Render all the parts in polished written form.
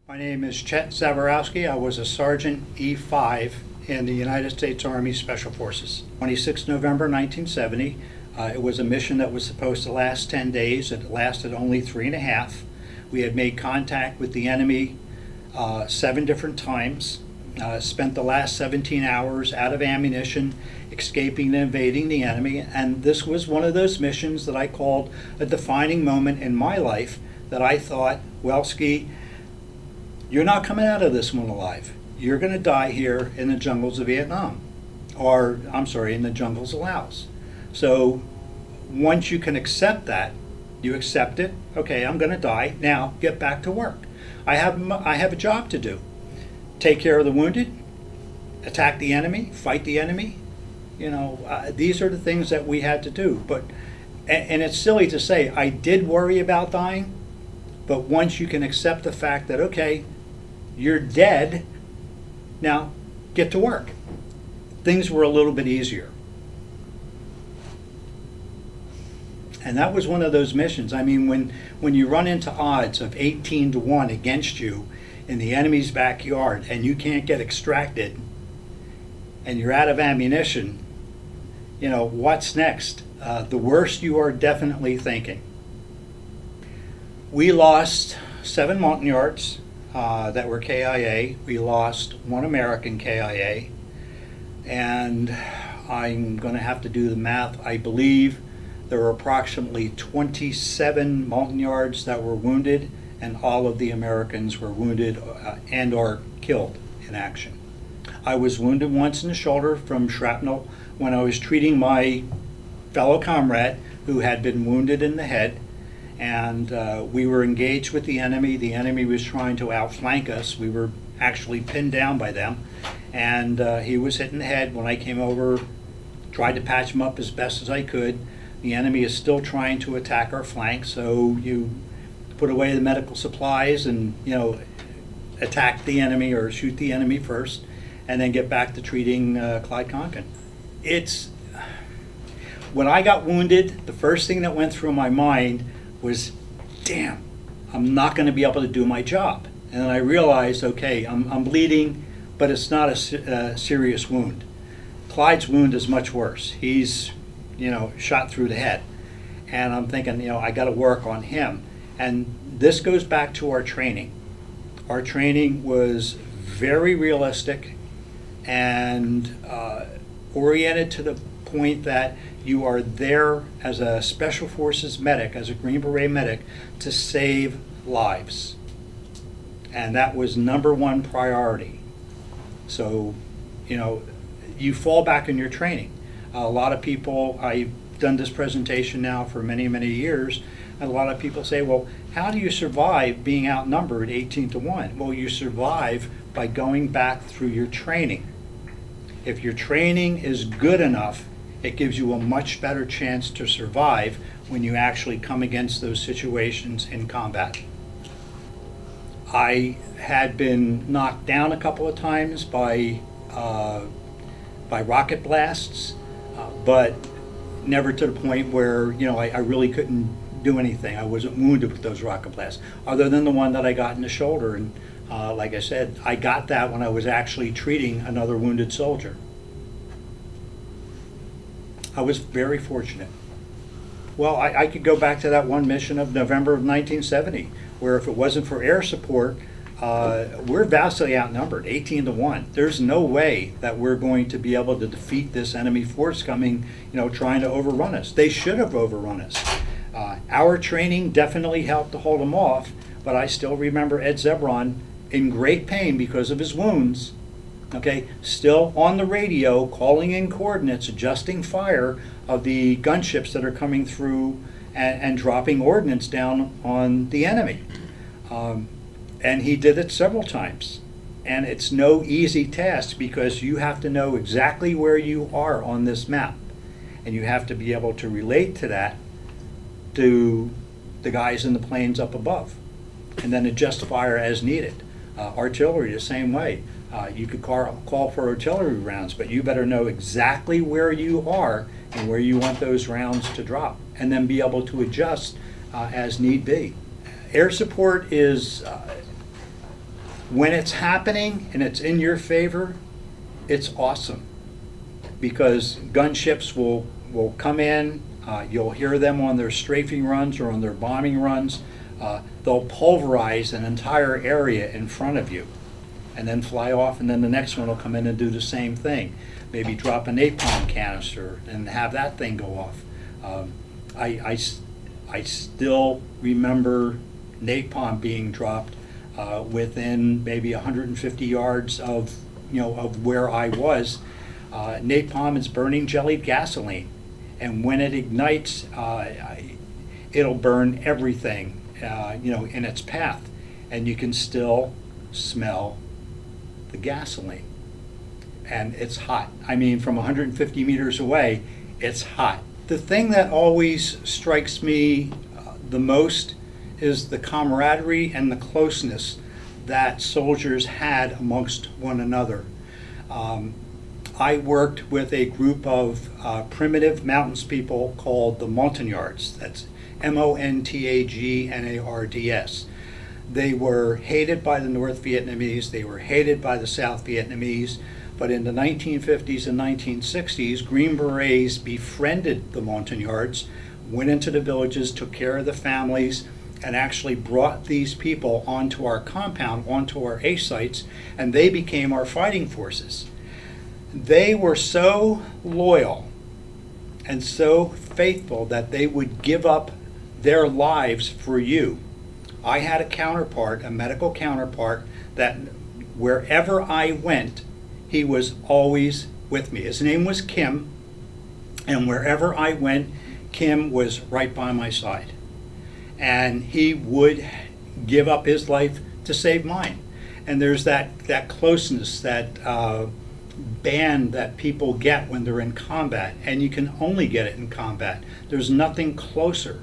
My name is Chet Zaborowski. I was a Sergeant E5 in the United States Army Special Forces. 26 November 1970. It was a mission that was supposed to last 10 days. It lasted only 3.5. We had made contact with the enemy 7 different times. Spent the last 17 hours out of ammunition, escaping and evading the enemy. And this was one of those missions that I called a defining moment in my life that I thought, well, Ski, you're not coming out of this one alive. You're going to die here in the jungles of Vietnam, or I'm sorry, in the jungles of Laos. So once you can accept that, you accept it. Okay, I'm going to die. Now get back to work. I have a job to do. Take care of the wounded, attack the enemy, fight the enemy. These are the things that we had to do. And it's silly to say I did worry about dying, but once you can accept the fact that, okay, you're dead, now get to work, things were a little bit easier. And that was one of those missions. I mean, when you run into odds of 18-1 against you in the enemy's backyard and you can't get extracted and you're out of ammunition, what's next? The worst you are definitely thinking. We lost 7 Montagnards that were KIA. We lost 1 American KIA. And I'm going to have to do the math. I believe there were approximately 27 Montagnards that were wounded, and all of the Americans were wounded and or killed in action. I was wounded once in the shoulder from shrapnel when I was treating my fellow comrade who had been wounded in the head. And we were engaged with the enemy. The enemy was trying to outflank us. We were actually pinned down by them. And he was hit in the head. When I came over, tried to patch him up as best as I could. The enemy is still trying to attack our flank. So you put away the medical supplies and, attack the enemy or shoot the enemy first, and then get back to treating Clyde Conkin. When I got wounded, the first thing that went through my mind was, damn, I'm not going to be able to do my job. And then I realized, okay, I'm bleeding, but it's not a serious wound. Clyde's wound is much worse. He's, shot through the head. And I'm thinking, I got to work on him. And this goes back to our training. Our training was very realistic and oriented to the point that you are there as a Special Forces medic, as a Green Beret medic, to save lives. And that was #1 priority. So, you fall back in your training. A lot of people, I've done this presentation now for many, many years, and a lot of people say, well, how do you survive being outnumbered 18-1? Well, you survive by going back through your training. If your training is good enough, it gives you a much better chance to survive when you actually come against those situations in combat. I had been knocked down a couple of times by rocket blasts, but never to the point where I really couldn't do anything. I wasn't wounded with those rocket blasts, other than the one that I got in the shoulder. And like I said, I got that when I was actually treating another wounded soldier. I was very fortunate. Well, I could go back to that one mission of November of 1970, where if it wasn't for air support, we're vastly outnumbered, 18-1. There's no way that we're going to be able to defeat this enemy force coming, trying to overrun us. They should have overrun us. Our training definitely helped to hold them off, but I still remember Ed Zebron in great pain because of his wounds, still on the radio, calling in coordinates, adjusting fire of the gunships that are coming through and dropping ordnance down on the enemy. And he did it several times. And it's no easy task because you have to know exactly where you are on this map. And you have to be able to relate to that to the guys in the planes up above. And then adjust fire as needed. Artillery the same way. You could call for artillery rounds, but you better know exactly where you are and where you want those rounds to drop, and then be able to adjust as need be. Air support is When it's happening and it's in your favor, it's awesome, because gunships will come in. You'll hear them on their strafing runs or on their bombing runs. They'll pulverize an entire area in front of you and then fly off, and then the next one will come in and do the same thing. Maybe drop a napalm canister and have that thing go off. I still remember napalm being dropped within maybe 150 yards of where I was. Napalm is burning jellied gasoline, and when it ignites, it'll burn everything in its path, and you can still smell the gasoline, and it's hot. I mean, from 150 meters away, it's hot. The thing that always strikes me the most is the camaraderie and the closeness that soldiers had amongst one another. I worked with a group of primitive mountains people called the Montagnards. That's Montagnards. They were hated by the North Vietnamese, they were hated by the South Vietnamese, but in the 1950s and 1960s, Green Berets befriended the Montagnards, went into the villages, took care of the families, and actually brought these people onto our compound, onto our A sites, and they became our fighting forces. They were so loyal and so faithful that they would give up their lives for you. I had a counterpart, a medical counterpart, that wherever I went, he was always with me. His name was Kim, and wherever I went, Kim was right by my side. And he would give up his life to save mine. And there's that closeness, that band that people get when they're in combat, and you can only get it in combat. There's nothing closer.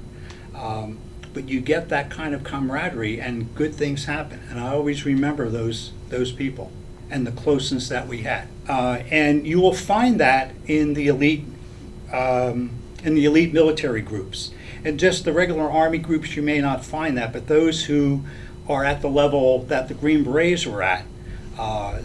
But you get that kind of camaraderie, and good things happen. And I always remember those people and the closeness that we had. And you will find that in the elite military groups. And just the regular Army groups, you may not find that, but those who are at the level that the Green Berets were at,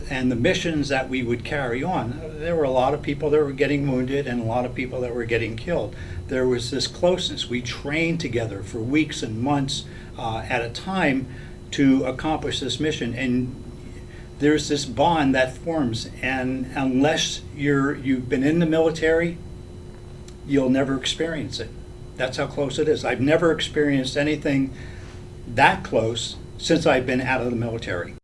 and the missions that we would carry on, there were a lot of people that were getting wounded and a lot of people that were getting killed. There was this closeness. We trained together for weeks and months at a time to accomplish this mission, and there's this bond that forms, and unless you've been in the military, you'll never experience it. That's how close it is. I've never experienced anything that close since I've been out of the military.